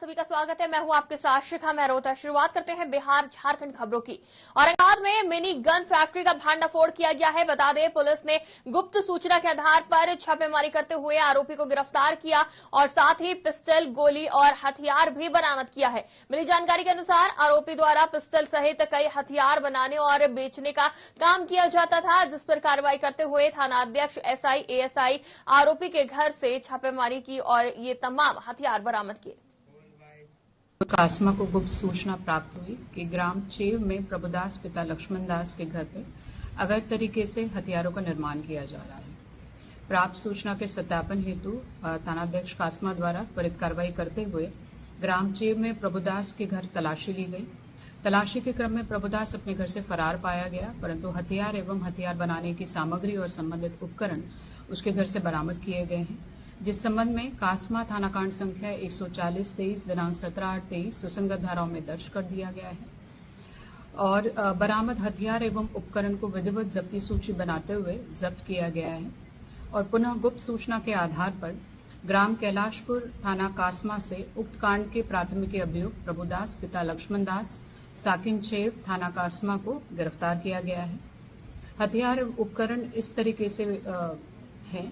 सभी का स्वागत है। मैं हूं आपके साथ शिखा मेहरोत्रा। शुरुआत करते हैं बिहार झारखंड खबरों की। औरंगाबाद में मिनी गन फैक्ट्री का भांडाफोड़ किया गया है। बता दें, पुलिस ने गुप्त सूचना के आधार पर छापेमारी करते हुए आरोपी को गिरफ्तार किया और साथ ही पिस्टल, गोली और हथियार भी बरामद किया है। मिली जानकारी के अनुसार आरोपी द्वारा पिस्टल सहित कई हथियार बनाने और बेचने का काम किया जाता था, जिस पर कार्रवाई करते हुए थानाध्यक्ष एसआई, एएसआई आरोपी के घर से छापेमारी की और ये तमाम हथियार बरामद किए। कासमा को गुप्त सूचना प्राप्त हुई कि ग्राम चेव में प्रभुदास पिता लक्ष्मण दास के घर पर अवैध तरीके से हथियारों का निर्माण किया जा रहा है। प्राप्त सूचना के सत्यापन हेतु थानाध्यक्ष कासमा द्वारा त्वरित कार्रवाई करते हुए ग्राम चेव में प्रभुदास के घर तलाशी ली गई। तलाशी के क्रम में प्रभुदास अपने घर से फरार पाया गया, परंतु हथियार एवं हथियार बनाने की सामग्री और संबंधित उपकरण उसके घर से बरामद किए गए हैं, जिस संबंध में कासमा थाना कांड संख्या 140/23 दिनांक 17/8/23 सुसंगत धाराओं में दर्ज कर दिया गया है और बरामद हथियार एवं उपकरण को विधिवत जब्ती सूची बनाते हुए जब्त किया गया है और पुनः गुप्त सूचना के आधार पर ग्राम कैलाशपुर थाना कासमा से उक्त कांड के प्राथमिक अभियुक्त प्रभुदास पिता लक्ष्मण दास साकिन चेव थाना कासमा को गिरफ्तार किया गया है। हथियार उपकरण इस तरीके से हैं: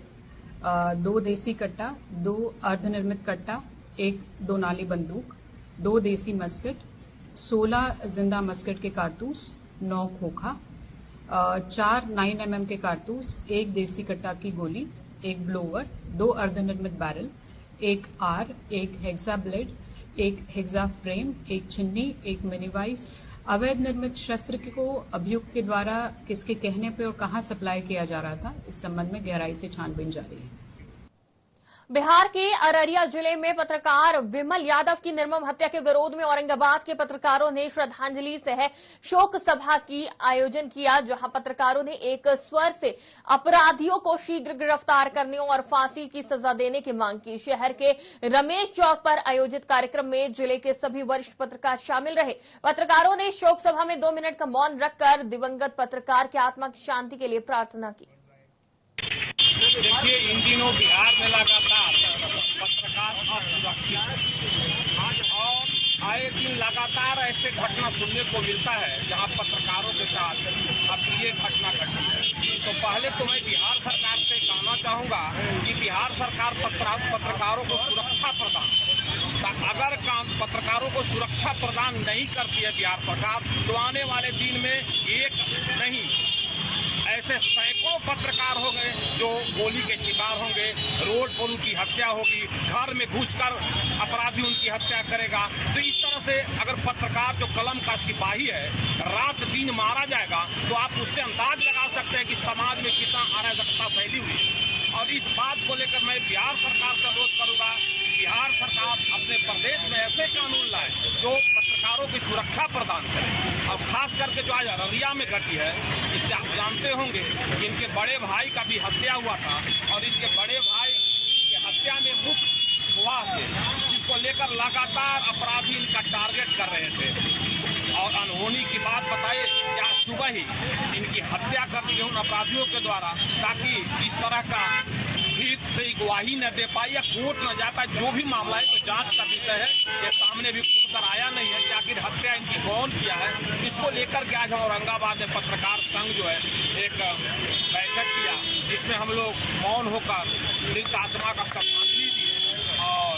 2 देसी कट्टा, 2 अर्धनिर्मित कट्टा, 1 2 नाली बंदूक, 2 देसी मस्केट, 16 जिंदा मस्केट के कारतूस, 9 खोखा, 4 9mm के कारतूस, 1 देसी कट्टा की गोली, 1 ब्लोवर, 2 अर्धनिर्मित बैरल, 1 आर, 1 हेक्सा ब्लेड, 1 हेक्सा फ्रेम, 1 छिन्नी, 1 मिनीवाइस। अवैध निर्मित शस्त्र को अभियुक्त के द्वारा किसके कहने पर और कहां सप्लाई किया जा रहा था, इस संबंध में गहराई से छानबीन जारी है। बिहार के अररिया जिले में पत्रकार विमल यादव की निर्मम हत्या के विरोध में औरंगाबाद के पत्रकारों ने श्रद्धांजलि सह शोक सभा की आयोजन किया, जहां पत्रकारों ने एक स्वर से अपराधियों को शीघ्र गिरफ्तार करने और फांसी की सजा देने की मांग की। शहर के रमेश चौक पर आयोजित कार्यक्रम में जिले के सभी वरिष्ठ पत्रकार शामिल रहे। पत्रकारों ने शोक सभा में 2 मिनट का मौन रखकर दिवंगत पत्रकार की आत्मा की शांति के लिए प्रार्थना की। देखिए, इन दिनों बिहार में लगातार पत्रकार असुरक्षित और आए दिन लगातार ऐसे घटना सुनने को मिलता है जहां पत्रकारों के साथ अब ये घटना घटी है। तो पहले तो मैं बिहार सरकार से कहना चाहूंगा कि बिहार सरकार पत्रकारों को सुरक्षा प्रदान, अगर पत्रकारों को सुरक्षा प्रदान नहीं करती है बिहार सरकार, तो आने वाले दिन में एक नहीं ऐसे सैकड़ों पत्रकार हो गए जो गोली के शिकार होंगे, रोड पर उनकी हत्या होगी, घर में घुसकर अपराधी उनकी हत्या करेगा। तो इस तरह से अगर पत्रकार जो कलम का सिपाही है रात दिन मारा जाएगा, तो आप उससे अंदाज लगा सकते हैं कि समाज में कितना अराजकता फैली हुई है। और इस बात को लेकर मैं बिहार सरकार से अनुरोध करूंगा, बिहार सरकार अपने प्रदेश में ऐसे कानून लाए जो पत्रकारों की सुरक्षा प्रदान करे। और खास करके जो आज अररिया में घटी है, इससे आप जानते होंगे कि इनके बड़े भाई का भी हत्या हुआ था और इनके बड़े भाई की हत्या में मुख्य गवाह थे, जिसको लेकर लगातार अपराधी इनका टारगेट कर रहे थे। और अनहोनी की बात बताइए कि आज सुबह ही इनकी हत्या कर दी गई उन अपराधियों के द्वारा, ताकि इस तरह का भीत से गवाही न दे पाए या कोर्ट न जा पाए। जो भी मामला है तो जांच का विषय है, ये सामने भी खुलकर आया नहीं है कि आखिर हत्या इनकी कौन किया है। इसको लेकर के आज हम औरंगाबाद में पत्रकार संघ जो है एक बैठक किया, जिसमें हम लोग मौन होकर मृत आत्मा का श्रद्धांजलि दिए और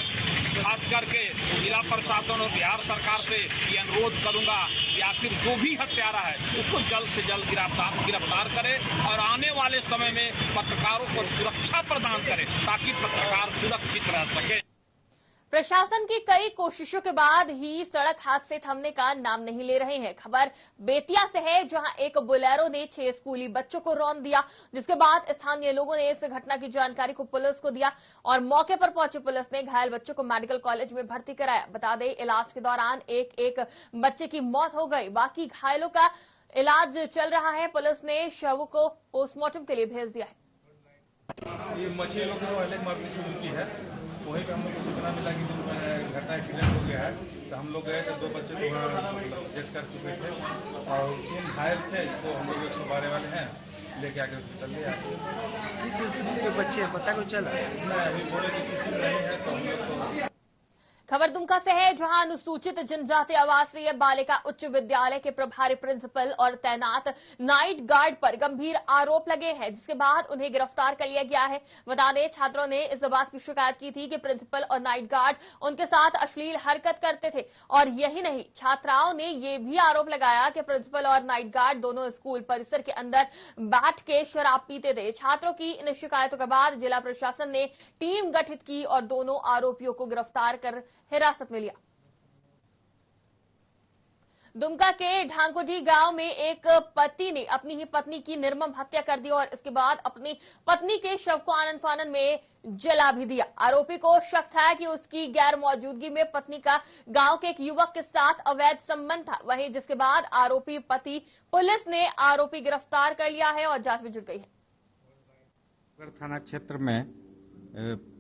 खास करके जिला प्रशासन और बिहार सरकार से ये अनुरोध करूंगा कि आखिर जो भी हत्यारा है उसको जल्द से जल्द गिरफ्तार करे और आने वाले समय में पत्रकारों को सुरक्षा प्रदान करे ताकि पत्रकार सुरक्षित रह सके। प्रशासन की कई कोशिशों के बाद ही सड़क हादसे थमने का नाम नहीं ले रहे हैं। खबर बेतिया से है, जहां एक बोलेरो ने 6 स्कूली बच्चों को रौंद दिया, जिसके बाद स्थानीय लोगों ने इस घटना की जानकारी को पुलिस को दिया और मौके पर पहुंची पुलिस ने घायल बच्चों को मेडिकल कॉलेज में भर्ती कराया। बता दें, इलाज के दौरान एक बच्चे की मौत हो गई, बाकी घायलों का इलाज चल रहा है। पुलिस ने शव को पोस्टमार्टम के लिए भेज दिया है। ये मछली लोग पहले मरनी शुरू की है, वहीं पे हम लोग को सूचना मिला कि घटना एक्सीडेंट हो गया है, तो हम लोग गए थे। 2 बच्चे को डेथ कर चुके थे और 3 घायल थे। इसको हम लोग 112 वाले हैं लेके आके हॉस्पिटल ले आए। किस स्थिति के बच्चे पता को चला? नहीं, अभी थोड़े की स्थिति नहीं है, तो हम लोग को खबर दुमका से है, जहां अनुसूचित जनजाति आवासीय बालिका उच्च विद्यालय के प्रभारी प्रिंसिपल और तैनात नाइट गार्ड पर गंभीर आरोप लगे हैं, जिसके बाद उन्हें गिरफ्तार कर लिया गया है। बता दें, छात्रों ने इस बात की शिकायत की थी कि प्रिंसिपल और नाइट गार्ड उनके साथ अश्लील हरकत करते थे। और यही नहीं, छात्राओं ने यह भी आरोप लगाया कि प्रिंसिपल और नाइट गार्ड दोनों स्कूल परिसर के अंदर बैठ के शराब पीते थे। छात्रों की इन शिकायतों के बाद जिला प्रशासन ने टीम गठित की और दोनों आरोपियों को गिरफ्तार कर हिरासत में लिया। दुमका के ढांकोडी गांव में एक पति ने अपनी ही पत्नी की निर्मम हत्या कर दी और इसके बाद अपनी पत्नी के शव को आनन फानन में जला भी दिया। आरोपी को शक था कि उसकी गैर मौजूदगी में पत्नी का गांव के एक युवक के साथ अवैध संबंध था। वहीं जिसके बाद आरोपी पति, पुलिस ने आरोपी गिरफ्तार कर लिया है और जांच में जुट गई है। थाना क्षेत्र में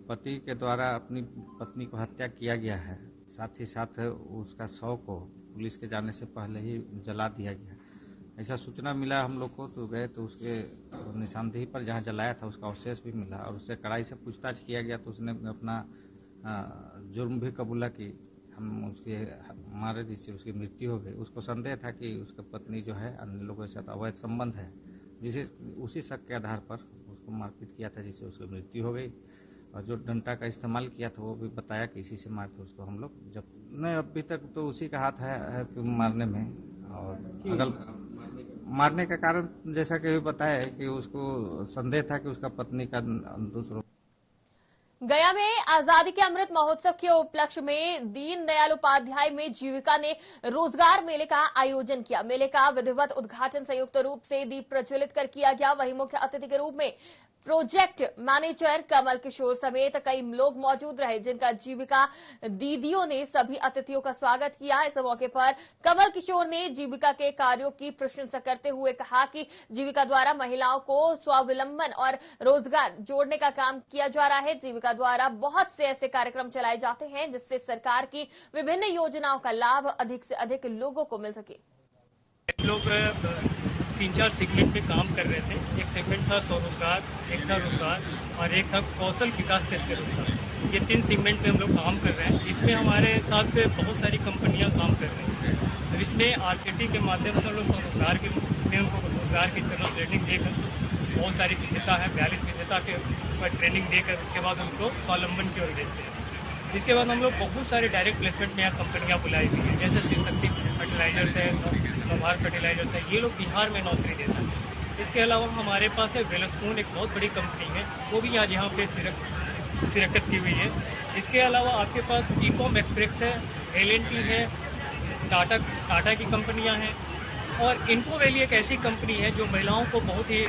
पति के द्वारा अपनी पत्नी को हत्या किया गया है, साथ ही साथ उसका शव को पुलिस के जाने से पहले ही जला दिया गया। ऐसा सूचना मिला हम लोग को, तो गए तो उसके निशानदेही पर जहां जलाया था उसका अवशेष भी मिला और उससे कड़ाई से पूछताछ किया गया तो उसने अपना जुर्म भी कबूला कि हम उसके मारे जिससे उसकी मृत्यु हो गई। उसको संदेह था कि उसकी पत्नी जो है अन्य लोगों के साथ अवैध संबंध है, जिसे उसी शक के आधार पर उसको मारपीट किया था जिससे उसकी मृत्यु हो गई। और जो डंडा का इस्तेमाल किया था वो भी बताया कि इसी से मारते उसको हम लोग। जब नहीं, अभी तक तो उसी का हाथ है कि मारने में। और अगल मारने का कारण जैसा कि बताया कि उसको संदेह था कि उसका पत्नी का दूसरों। गया में आजादी के अमृत महोत्सव के उपलक्ष्य में दीन दयाल उपाध्याय में जीविका ने रोजगार मेले का आयोजन किया। मेले का विधिवत उद्घाटन संयुक्त रूप से दीप प्रज्वलित कर किया गया। वहीं मुख्य अतिथि के रूप में प्रोजेक्ट मैनेजर कमल किशोर समेत कई लोग मौजूद रहे, जिनका जीविका दीदियों ने सभी अतिथियों का स्वागत किया। इस मौके पर कमल किशोर ने जीविका के कार्यों की प्रशंसा करते हुए कहा कि जीविका द्वारा महिलाओं को स्वावलंबन और रोजगार जोड़ने का काम किया जा रहा है। जीविका द्वारा बहुत से ऐसे कार्यक्रम चलाए जाते हैं जिससे सरकार की विभिन्न योजनाओं का लाभ अधिक से अधिक लोगों को मिल सके। लोग 3-4 सेगमेंट में काम कर रहे थे। एक सेगमेंट था स्वरोजगार, एक था रोजगार और एक था कौशल विकास के अंतर्गत रोजगार। ये 3 सेगमेंट में हम लोग काम कर रहे हैं। इसमें हमारे साथ बहुत सारी कंपनियां काम कर रही हैं। तो इसमें आरसीटी के माध्यम से हम लोग स्वरोजगार के में उनको रोजगार की तरफ ट्रेनिंग देकर बहुत सारी विजेता है, 42 विजेता के ऊपर ट्रेनिंग देकर उसके बाद उनको स्वावलंबन की ओर भेजते हैं। इसके बाद हम लोग बहुत सारे डायरेक्ट प्लेसमेंट में यहाँ कंपनियां बुलाई हुई हैं, जैसे शिव शक्ति फर्टिलाइजर्स है, नवभारत फर्टिलाइजर्स है। ये लोग बिहार में नौकरी देता है। इसके अलावा हमारे पास है वेलस्पून, एक बहुत बड़ी कंपनी है, वो भी आज यहाँ पे शिरकत की हुई है। इसके अलावा आपके पास ईकॉम एक्सप्रेस है, L&T है, टाटा की कंपनियां हैं और इन्फो वैली एक ऐसी कंपनी है जो महिलाओं को बहुत ही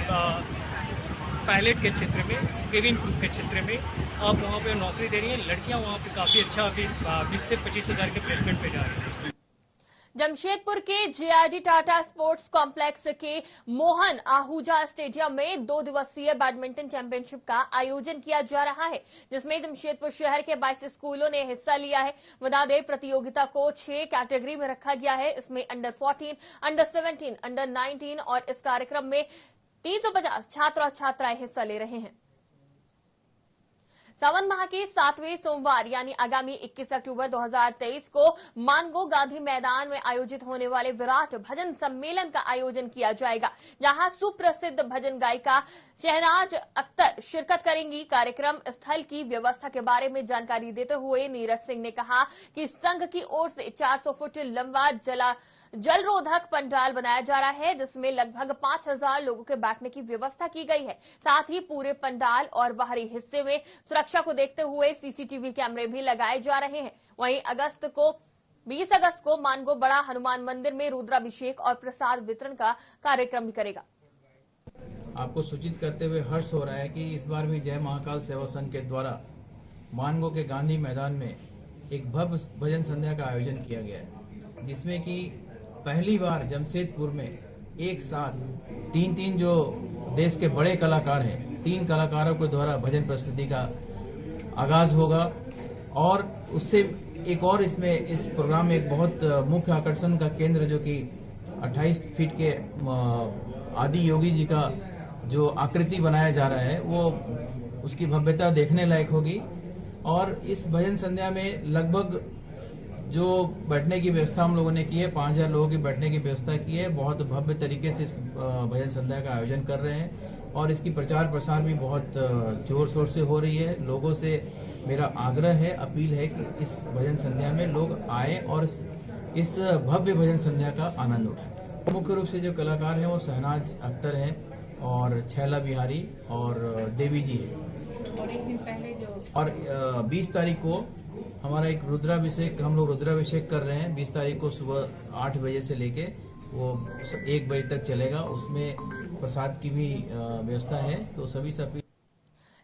पायलट के क्षेत्र में, केबिन क्रू के क्षेत्र में आप वहाँ पे नौकरी दे रही हैं। लड़कियां वहाँ पे काफी अच्छा अभी 20 से 25 हजार के प्लेसमेंट पे जा रही हैं। जमशेदपुर के JRD टाटा स्पोर्ट्स कॉम्प्लेक्स के मोहन आहूजा स्टेडियम में 2 दिवसीय बैडमिंटन चैंपियनशिप का आयोजन किया जा रहा है, जिसमें जमशेदपुर शहर के 22 स्कूलों ने हिस्सा लिया है। बता दें, प्रतियोगिता को 6 कैटेगरी में रखा गया है। इसमें अंडर 14, अंडर 17, अंडर 19 और इस कार्यक्रम में 350 छात्र और छात्राएं हिस्सा ले रहे हैं। सावन माह के 7वें सोमवार यानी आगामी 21 अक्टूबर 2023 को मानगो गांधी मैदान में आयोजित होने वाले विराट भजन सम्मेलन का आयोजन किया जाएगा, जहां सुप्रसिद्ध भजन गायिका शहनाज अख्तर शिरकत करेंगी। कार्यक्रम स्थल की व्यवस्था के बारे में जानकारी देते हुए नीरज सिंह ने कहा कि संघ की ओर से 400 फुट लंबा जलरोधक पंडाल बनाया जा रहा है, जिसमें लगभग 5000 लोगों के बैठने की व्यवस्था की गई है। साथ ही पूरे पंडाल और बाहरी हिस्से में सुरक्षा को देखते हुए CCTV कैमरे भी लगाए जा रहे हैं। वहीं 20 अगस्त को मानगो बड़ा हनुमान मंदिर में रुद्राभिषेक और प्रसाद वितरण का कार्यक्रम भी करेगा। आपको सूचित करते हुए हर्ष हो रहा है कि इस बार भी जय महाकाल सेवा संघ के द्वारा मानगो के गांधी मैदान में एक भव्य भजन संध्या का आयोजन किया गया है, जिसमें कि पहली बार जमशेदपुर में एक साथ 3 जो देश के बड़े कलाकार हैं, 3 कलाकारों के द्वारा भजन प्रस्तुति का आगाज होगा। और उससे एक और इसमें इस प्रोग्राम में एक बहुत मुख्य आकर्षण का केंद्र जो कि 28 फीट के आदि योगी जी का जो आकृति बनाया जा रहा है, वो उसकी भव्यता देखने लायक होगी। और इस भजन संध्या में लगभग जो बैठने की व्यवस्था हम लोगों ने की है, 5000 लोगों की बैठने की व्यवस्था की है। बहुत भव्य तरीके से इस भजन संध्या का आयोजन कर रहे हैं और इसकी प्रचार प्रसार भी बहुत जोर शोर से हो रही है। लोगों से मेरा आग्रह है, अपील है कि इस भजन संध्या में लोग आए और इस भव्य भजन संध्या का आनंद उठाएं। मुख्य रूप से जो कलाकार हैं वो शहनाज अख्तर हैं और छैला बिहारी और देवी जी है। और एक दिन पहले और 20 तारीख को हमारा एक रुद्राभिषेक, हम लोग रुद्राभिषेक कर रहे हैं। 20 तारीख को सुबह 8 बजे से लेके वो 1 बजे तक चलेगा। उसमें प्रसाद की भी व्यवस्था है। तो सभी सभी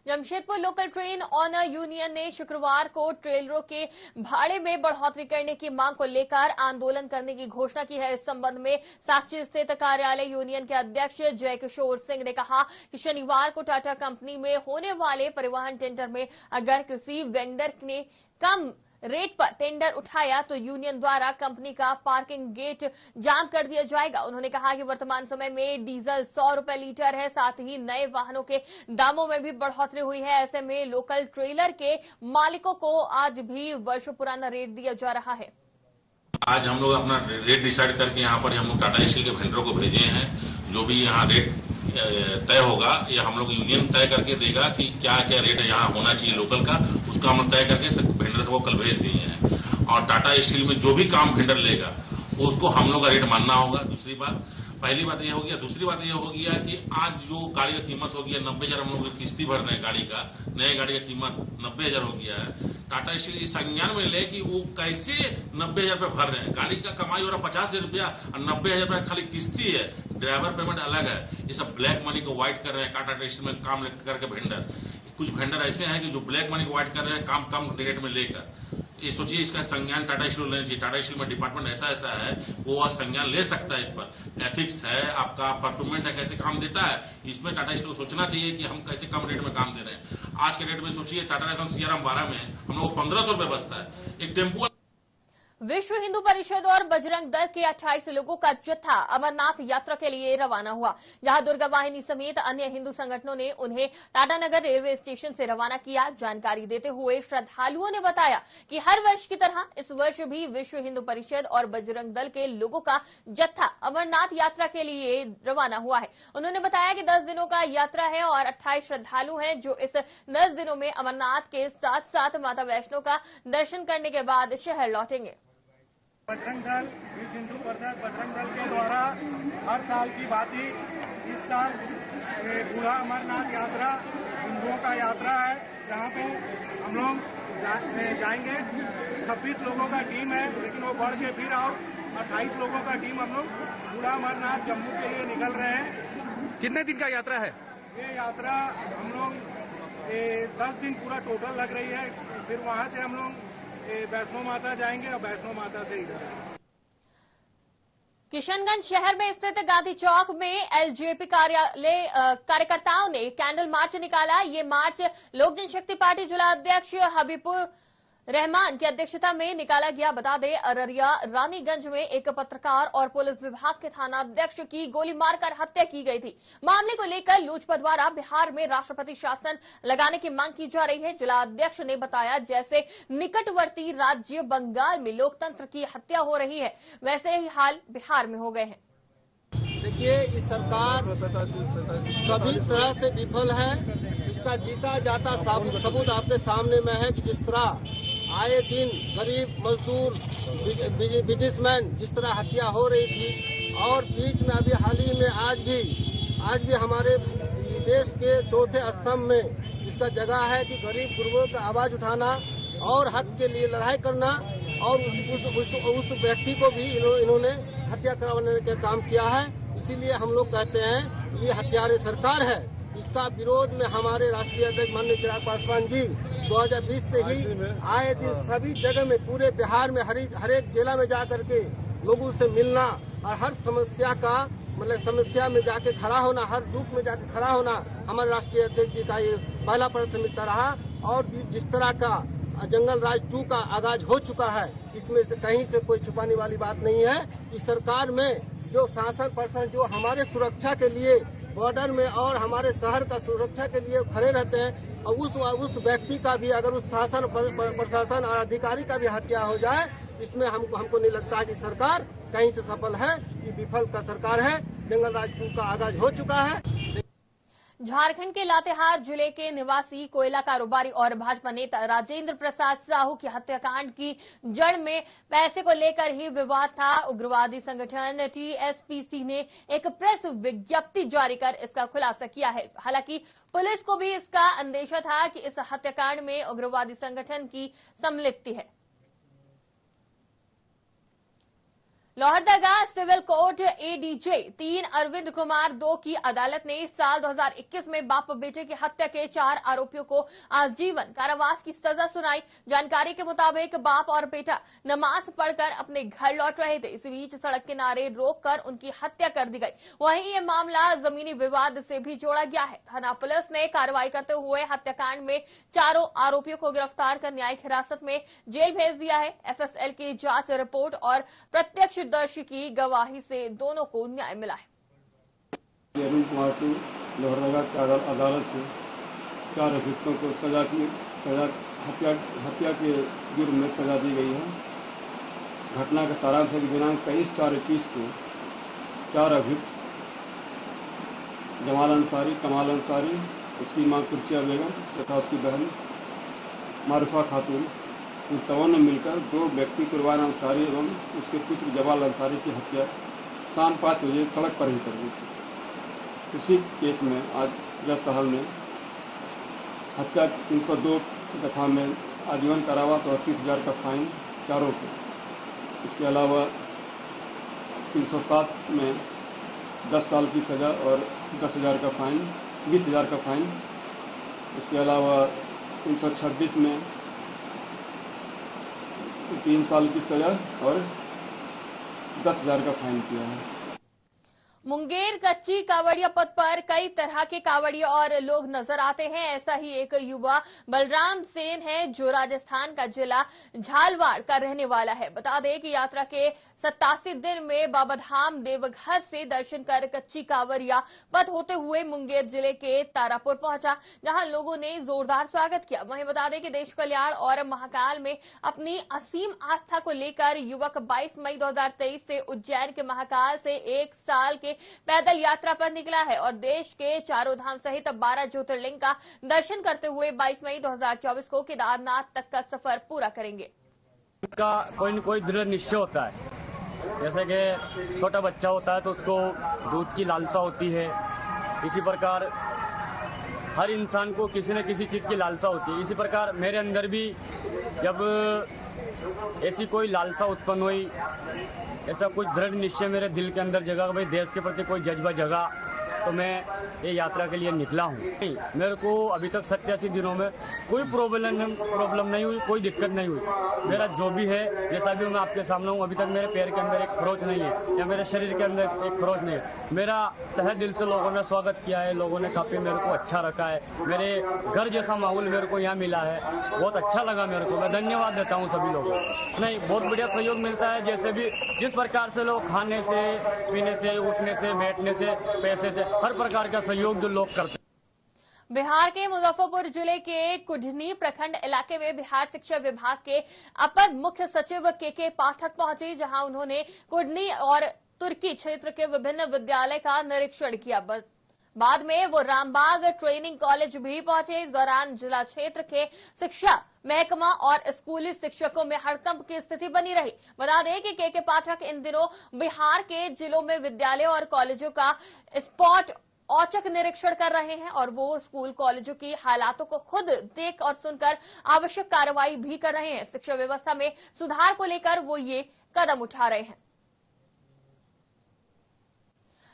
Jamshedpur local train honour union ने शुक्रवार को ट्रेलरों के भाड़े में बढ़ोतरी करने की मांग को लेकर आंदोलन करने की घोषणा की है। इस संबंध में साक्षी स्थित कार्यालय यूनियन के अध्यक्ष जय किशोर सिंह ने कहा कि शनिवार को टाटा कंपनी में होने वाले परिवहन टेंडर में अगर किसी वेंडर ने कम रेट पर टेंडर उठाया तो यूनियन द्वारा कंपनी का पार्किंग गेट जाम कर दिया जाएगा। उन्होंने कहा कि वर्तमान समय में डीजल 100 रुपए लीटर है, साथ ही नए वाहनों के दामों में भी बढ़ोतरी हुई है। ऐसे में लोकल ट्रेलर के मालिकों को आज भी वर्षों पुराना रेट दिया जा रहा है। आज हम लोग अपना रेट डिसाइड करके यहाँ पर हम लोग टाटा स्टील के वेंडरों को भेजे हैं। जो भी यहाँ रेट तय होगा या हम लोग यूनियन तय करके देगा कि क्या क्या रेट यहाँ होना चाहिए लोकल का, उसका हम लोग तय करके वेंडर को कल भेज दिए हैं। और टाटा स्टील में जो भी काम वेंडर लेगा उसको हम लोग का रेट मानना होगा। दूसरी बात, पहली बात ये हो गया। दूसरी बात ये हो गया कि आज जो गाड़ी का कीमत हो गया 90,000, हम लोग किस्ती भर रहे हैं गाड़ी का, नए गाड़ी का कीमत 90,000 हो गया है। टाटा स्टील इस संज्ञान में ले कि वो कैसे 90,000 रुपये भर रहे हैं। गाड़ी का कमाई हो रहा 50 रुपया और 90,000 रुपया खाली किस्ती है, ड्राइवर पेमेंट अलग है। ये सब ब्लैक मनी को व्हाइट कर रहे हैं टाटा स्टील में काम करके वेंडर। कुछ वेंडर ऐसे हैं कि जो ब्लैक मनी को व्हाइट कर रहे हैं काम कम रेट में लेकर। ये सोचिए, इसका संज्ञान टाटा स्टील लेना चाहिए। टाटा स्टील में डिपार्टमेंट ऐसा है वो संज्ञान ले सकता है। इस पर एथिक्स है, आपका परफॉर्मेंस है, कैसे काम देता है, इसमें टाटा स्टील को सोचना चाहिए कि हम कैसे कम रेट में काम दे रहे हैं। आज के रेट में सोचिए, टाटा नेशनल सीआरएम 12 में हम लोग 1500 रुपए बचता है एक टेम्पो। विश्व हिंदू परिषद और बजरंग दल के 28 लोगों का जत्था अमरनाथ यात्रा के लिए रवाना हुआ, जहां दुर्गा वाहिनी समेत अन्य हिंदू संगठनों ने उन्हें टाटानगर रेलवे स्टेशन से रवाना किया। जानकारी देते हुए श्रद्धालुओं ने बताया कि हर वर्ष की तरह इस वर्ष भी विश्व हिंदू परिषद और बजरंग दल के लोगों का जत्था अमरनाथ यात्रा के लिए रवाना हुआ है। उन्होंने बताया कि 10 दिनों का यात्रा है और 28 श्रद्धालु हैं जो इस 10 दिनों में अमरनाथ के साथ साथ माता वैष्णो का दर्शन करने के बाद शहर लौटेंगे। बजरंग दल, विश्व हिंदू परिषद बजरंग दल के द्वारा हर साल की बात ही इस साल बूढ़ा अमरनाथ यात्रा हिंदुओं का यात्रा है, जहाँ पे हम लोग जाएंगे। 26 लोगों का टीम है, लेकिन वो बढ़ के फिर और 28 लोगों का टीम हम लोग बूढ़ा अमरनाथ जम्मू के लिए निकल रहे हैं। कितने दिन का यात्रा है ये यात्रा? हम लोग 10 दिन पूरा टोटल लग रही है। फिर वहाँ से हम लोग वैष्णो माता जाएंगे और वैष्णो माता से इधर किशनगंज शहर में स्थित गांधी चौक में एलजेपी कार्यालय कार्यकर्ताओं ने कैंडल मार्च निकाला। ये मार्च लोक जनशक्ति पार्टी जिला अध्यक्ष हबीबुर रहमान की अध्यक्षता में निकाला गया। बता दें, अररिया रानीगंज में एक पत्रकार और पुलिस विभाग के थानाध्यक्ष की गोली मारकर हत्या की गई थी। मामले को लेकर लोजपा द्वारा बिहार में राष्ट्रपति शासन लगाने की मांग की जा रही है। जिला अध्यक्ष ने बताया, जैसे निकटवर्ती राज्य बंगाल में लोकतंत्र की हत्या हो रही है, वैसे ही हाल बिहार में हो गए हैं। देखिए, इस सरकार सभी तरह से विफल है। इसका जीता जाता सबूत आपके सामने में है कि जिस तरह आए दिन गरीब मजदूर बिजनेसमैन जिस तरह हत्या हो रही थी, और बीच में अभी हाल ही में आज भी हमारे देश के चौथे स्तंभ में इसका जगह है कि गरीब गुरुओं का आवाज उठाना और हक के लिए लड़ाई करना, और उस व्यक्ति को भी इन्होंने हत्या करवाने का काम किया है। इसीलिए हम लोग कहते हैं ये हत्यारे सरकार है। इसका विरोध में हमारे राष्ट्रीय अध्यक्ष माननीय चिराग पासवान जी 2020 से ही आए दिन सभी जगह में पूरे बिहार में हर एक जिला में जा करके लोगों से मिलना और हर समस्या का समस्या में जाके खड़ा होना, हर दुख में जाके खड़ा होना हमारे राष्ट्रीय अध्यक्ष जी का ये पहला प्राथमिकता रहा। और जिस तरह का जंगल राज 2 का आगाज हो चुका है, इसमें से कहीं से कोई छुपाने वाली बात नहीं है। इस सरकार में जो शासन प्रशासन जो हमारे सुरक्षा के लिए बॉर्डर में और हमारे शहर का सुरक्षा के लिए खड़े रहते हैं और उस व्यक्ति का भी अगर उस शासन प्रशासन और अधिकारी का भी हत्या हो जाए, इसमें हमको नहीं लगता है कि सरकार कहीं से सफल है। ये विफल का सरकार है। जंगल राज 2 का आगाज हो चुका है। झारखंड के लातेहार जिले के निवासी कोयला कारोबारी और भाजपा नेता राजेंद्र प्रसाद साहू की हत्याकांड की जड़ में पैसे को लेकर ही विवाद था। उग्रवादी संगठन टीएसपीसी ने एक प्रेस विज्ञप्ति जारी कर इसका खुलासा किया है। हालांकि पुलिस को भी इसका अंदेशा था कि इस हत्याकांड में उग्रवादी संगठन की सम्मिलित है। Lohardaga civil court ADJ 3 Arvind Kumar 2 की अदालत ने साल 2021 में बाप बेटे की हत्या के 4 आरोपियों को आजीवन कारावास की सजा सुनाई। जानकारी के मुताबिक बाप और बेटा नमाज पढ़कर अपने घर लौट रहे थे। इसी बीच सड़क किनारे रोककर उनकी हत्या कर दी गई। वहीं ये मामला जमीनी विवाद से भी जोड़ा गया है। थाना पुलिस ने कार्रवाई करते हुए हत्याकांड में 4 आरोपियों को गिरफ्तार कर न्यायिक हिरासत में जेल भेज दिया है। एफएसएल की जांच रिपोर्ट और प्रत्यक्षदर्शी की गवाही से दोनों को न्याय मिला है। अरविंद कुमार को लोहरदगा की अदालत से 4 अभियुक्तों को हत्या के जुर्म में सजा दी गई है। घटना का सारांश है कि दिनांक 23/4/21 को 4 अभियुक्त जमाल अंसारी, कमाल अंसारी, उसकी मां कुर्सिया बेगम तथा उसकी बहन मारूफा खातून, इन सबों ने मिलकर 2 व्यक्ति कुर्बान अंसारी एवं उसके पुत्र जमाल अंसारी की हत्या शाम 5 बजे सड़क पर ही कर दी थी। इसी केस में आज जज साहब ने हत्या 302 दफा में आजीवन कारावास और 30,000 का फाइन चारों को। इसके अलावा 307 में 10 साल की सजा और 10,000 का फाइन, 20,000 का फाइन। इसके अलावा 326 में 3 साल की सजा और 10,000 का फाइन किया है। मुंगेर कच्ची कावड़िया पथ पर कई तरह के कावड़िया और लोग नजर आते हैं। ऐसा ही एक युवा बलराम सेन है जो राजस्थान का जिला झालवाड़ का रहने वाला है। बता दें कि यात्रा के 87 दिन में बाबाधाम देवघर से दर्शन कर कच्ची कावड़िया पथ होते हुए मुंगेर जिले के तारापुर पहुंचा, जहां लोगों ने जोरदार स्वागत किया। वहीं बता दें कि देश कल्याण और महाकाल में अपनी असीम आस्था को लेकर युवक 22 मई 2023 से उज्जैन के महाकाल से 1 साल के पैदल यात्रा पर निकला है और देश के चारों धाम सहित 12 ज्योतिर्लिंग का दर्शन करते हुए 22 मई 2024 को केदारनाथ तक का सफर पूरा करेंगे। का कोई न कोई दृढ़ निश्चय होता है। जैसे कि छोटा बच्चा होता है तो उसको दूध की लालसा होती है, इसी प्रकार हर इंसान को किसी न किसी चीज की लालसा होती है। इसी प्रकार मेरे अंदर भी जब ऐसी कोई लालसा उत्पन्न हुई, ऐसा कुछ दृढ़ निश्चय मेरे दिल के अंदर जगा, भाई देश के प्रति कोई जज्बा जगा, तो मैं ये यात्रा के लिए निकला हूँ। मेरे को अभी तक 87 दिनों में कोई प्रॉब्लम नहीं हुई, कोई दिक्कत नहीं हुई। मेरा जो भी है, जैसा भी मैं आपके सामने हूँ, अभी तक मेरे पैर के अंदर एक खरोच नहीं है या मेरे शरीर के अंदर एक खरोच नहीं है। मेरा तहे दिल से लोगों ने स्वागत किया है, लोगों ने काफी मेरे को अच्छा रखा है। मेरे घर जैसा माहौल मेरे को यहाँ मिला है, बहुत अच्छा लगा मेरे को। मैं धन्यवाद देता हूँ सभी लोगों को। नहीं, बहुत बढ़िया सहयोग मिलता है। जैसे भी जिस प्रकार से लोग खाने से, पीने से, उठने से, बैठने से, पैसे से, हर प्रकार का सहयोग जो लोग करते हैं। बिहार के मुजफ्फरपुर जिले के कुढ़नी प्रखंड इलाके में बिहार शिक्षा विभाग के अपर मुख्य सचिव के पाठक पहुंचे, जहां उन्होंने कुढ़नी और तुर्की क्षेत्र के विभिन्न विद्यालय का निरीक्षण किया। बाद में वो रामबाग ट्रेनिंग कॉलेज भी पहुंचे। इस दौरान जिला क्षेत्र के शिक्षा महकमा और स्कूली शिक्षकों में हड़कंप की स्थिति बनी रही। बता दें कि के पाठक इन दिनों बिहार के जिलों में विद्यालय और कॉलेजों का स्पॉट औचक निरीक्षण कर रहे हैं और वो स्कूल कॉलेजों की हालातों को खुद देख और सुनकर आवश्यक कार्रवाई भी कर रहे हैं। शिक्षा व्यवस्था में सुधार को लेकर वो ये कदम उठा रहे हैं।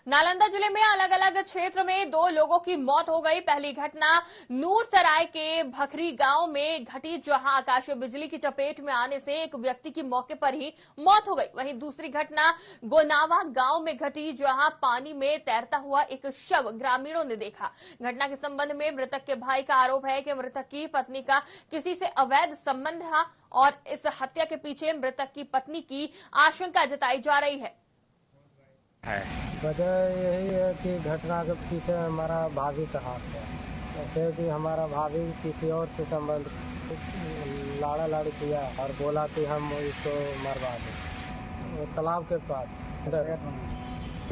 नालंदा जिले में अलग अलग क्षेत्र में 2 लोगों की मौत हो गई। पहली घटना नूरसराय के भखरी गांव में घटी, जहां आकाशीय बिजली की चपेट में आने से एक व्यक्ति की मौके पर ही मौत हो गई। वहीं दूसरी घटना गोनावा गांव में घटी, जहां पानी में तैरता हुआ एक शव ग्रामीणों ने देखा। घटना के संबंध में मृतक के भाई का आरोप है कि मृतक की पत्नी का किसी से अवैध संबंध था और इस हत्या के पीछे मृतक की पत्नी की आशंका जताई जा रही है। है। वजह यही है कि घटना के पीछे हमारा भाभी का हाथ है। जैसे कि हमारा भाभी किसी और से संबंध लाड़ा लाड़ी किया और बोला कि हम इसको मरवा दें। वो तालाब के पास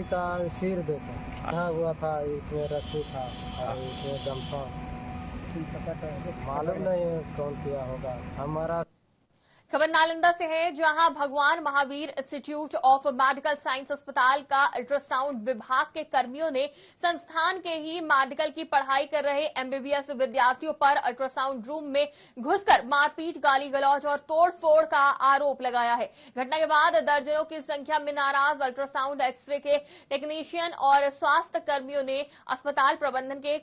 का सिर देते यहाँ हुआ था, इसमें रस्सी था और इसमें गमछा। मालूम नहीं है कौन किया होगा। हमारा खबर नालंदा से है, जहां भगवान Mahavir institute of medical science अस्पताल का अल्ट्रासाउंड विभाग के कर्मियों ने संस्थान के ही मेडिकल की पढ़ाई कर रहे एमबीबीएस विद्यार्थियों पर अल्ट्रासाउंड रूम में घुसकर मारपीट, गाली गलौज और तोड़फोड़ का आरोप लगाया है। घटना के बाद दर्जनों की संख्या में नाराज अल्ट्रासाउंड एक्सरे के टेक्नीशियन और स्वास्थ्य कर्मियों ने अस्पताल प्रबंधन के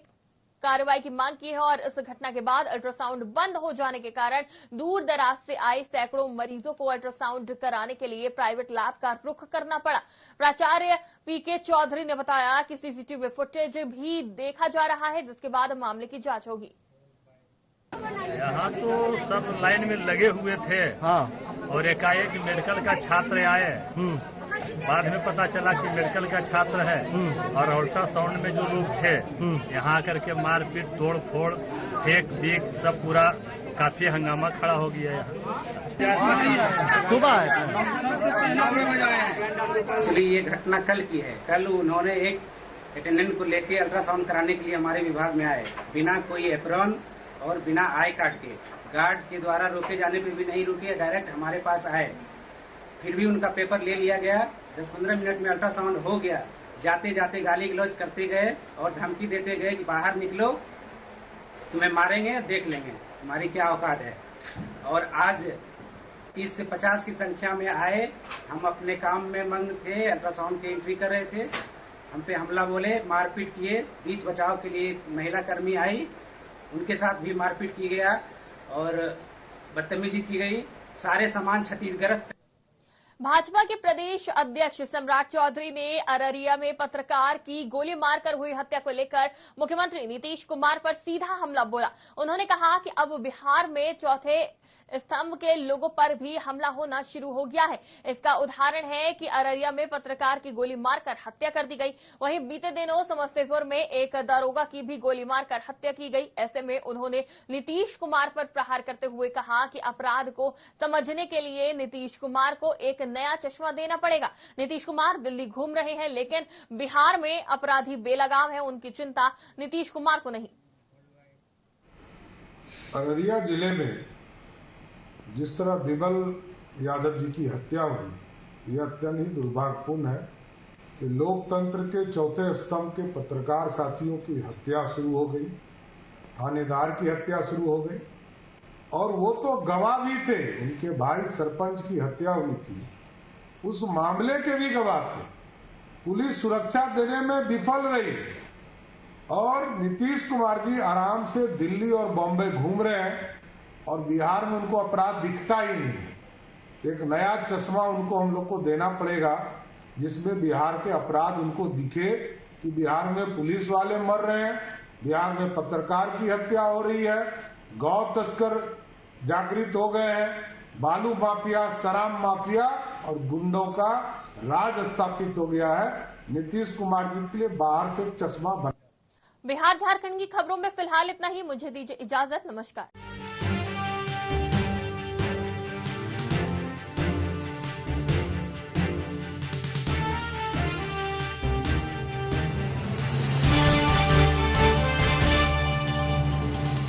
कार्रवाई की मांग की है और इस घटना के बाद अल्ट्रासाउंड बंद हो जाने के कारण दूर दराज से आए सैकड़ों मरीजों को अल्ट्रासाउंड कराने के लिए प्राइवेट लैब का रुख करना पड़ा। प्राचार्य पीके चौधरी ने बताया कि सीसीटीवी फुटेज भी देखा जा रहा है, जिसके बाद मामले की जांच होगी। यहाँ तो सब लाइन में लगे हुए थे। और एकाएक मेडिकल का छात्र आए। बाद में पता चला कि मेडिकल का छात्र है। और अल्ट्रासाउंड में जो लोग थे यहाँ आकर के मारपीट, तोड़ फोड़, फेंक बीक सब पूरा काफी हंगामा खड़ा हो गया यहाँ। सुबह एक्चुअली ये घटना कल की है। कल उन्होंने एक अटेंडेंट को लेके अल्ट्रासाउंड कराने के लिए हमारे विभाग में आए, बिना कोई एप्रॉन और बिना आई कार्ड के। गार्ड के द्वारा रोके जाने पे भी नहीं रुके, डायरेक्ट हमारे पास आए। फिर भी उनका पेपर ले लिया गया। 10-15 मिनट में अल्ट्रासाउंड हो गया। जाते जाते गाली गलौज करते गए और धमकी देते गए कि बाहर निकलो, तुम्हें मारेंगे, देख लेंगे हमारी क्या औकात है। और आज 30 से 50 की संख्या में आए। हम अपने काम में मग्न थे, अल्ट्रासाउंड की एंट्री कर रहे थे। हम पे हमला बोले, मारपीट किए। बीच बचाव के लिए महिला कर्मी आई, उनके साथ भी मारपीट की गया और बदतमीजी की गई। सारे सामान क्षतिग्रस्त। भाजपा के प्रदेश अध्यक्ष सम्राट चौधरी ने अररिया में पत्रकार की गोली मारकर हुई हत्या को लेकर मुख्यमंत्री नीतीश कुमार पर सीधा हमला बोला। उन्होंने कहा कि अब बिहार में चौथे स्तंभ के लोगों पर भी हमला होना शुरू हो गया है। इसका उदाहरण है कि अररिया में पत्रकार की गोली मारकर हत्या कर दी गई। वहीं बीते दिनों समस्तीपुर में एक दारोगा की भी गोली मारकर हत्या की गई। ऐसे में उन्होंने नीतीश कुमार पर प्रहार करते हुए कहा कि अपराध को समझने के लिए नीतीश कुमार को एक नया चश्मा देना पड़ेगा। नीतीश कुमार दिल्ली घूम रहे हैं, लेकिन बिहार में अपराधी बेलगाम है, उनकी चिंता नीतीश कुमार को नहीं। अररिया जिले में जिस तरह बिमल यादव जी की हत्या हुई, यह अत्यंत ही दुर्भाग्यपूर्ण है कि लोकतंत्र के चौथे स्तंभ के पत्रकार साथियों की हत्या शुरू हो गई, थानेदार की हत्या शुरू हो गई। और वो तो गवाह भी थे, उनके भाई सरपंच की हत्या हुई थी, उस मामले के भी गवाह थे। पुलिस सुरक्षा देने में विफल रही और नीतीश कुमार जी आराम से दिल्ली और बॉम्बे घूम रहे हैं और बिहार में उनको अपराध दिखता ही नहीं। एक नया चश्मा उनको हम लोग को देना पड़ेगा, जिसमें बिहार के अपराध उनको दिखे कि बिहार में पुलिस वाले मर रहे हैं, बिहार में पत्रकार की हत्या हो रही है, गौ तस्कर जागृत हो गए हैं, बालू माफिया, शराब माफिया और गुंडों का राज स्थापित हो गया है। नीतीश कुमार जी के लिए बाहर से चश्मा बना। बिहार झारखंड की खबरों में फिलहाल इतना ही। मुझे दीजिए इजाजत। नमस्कार।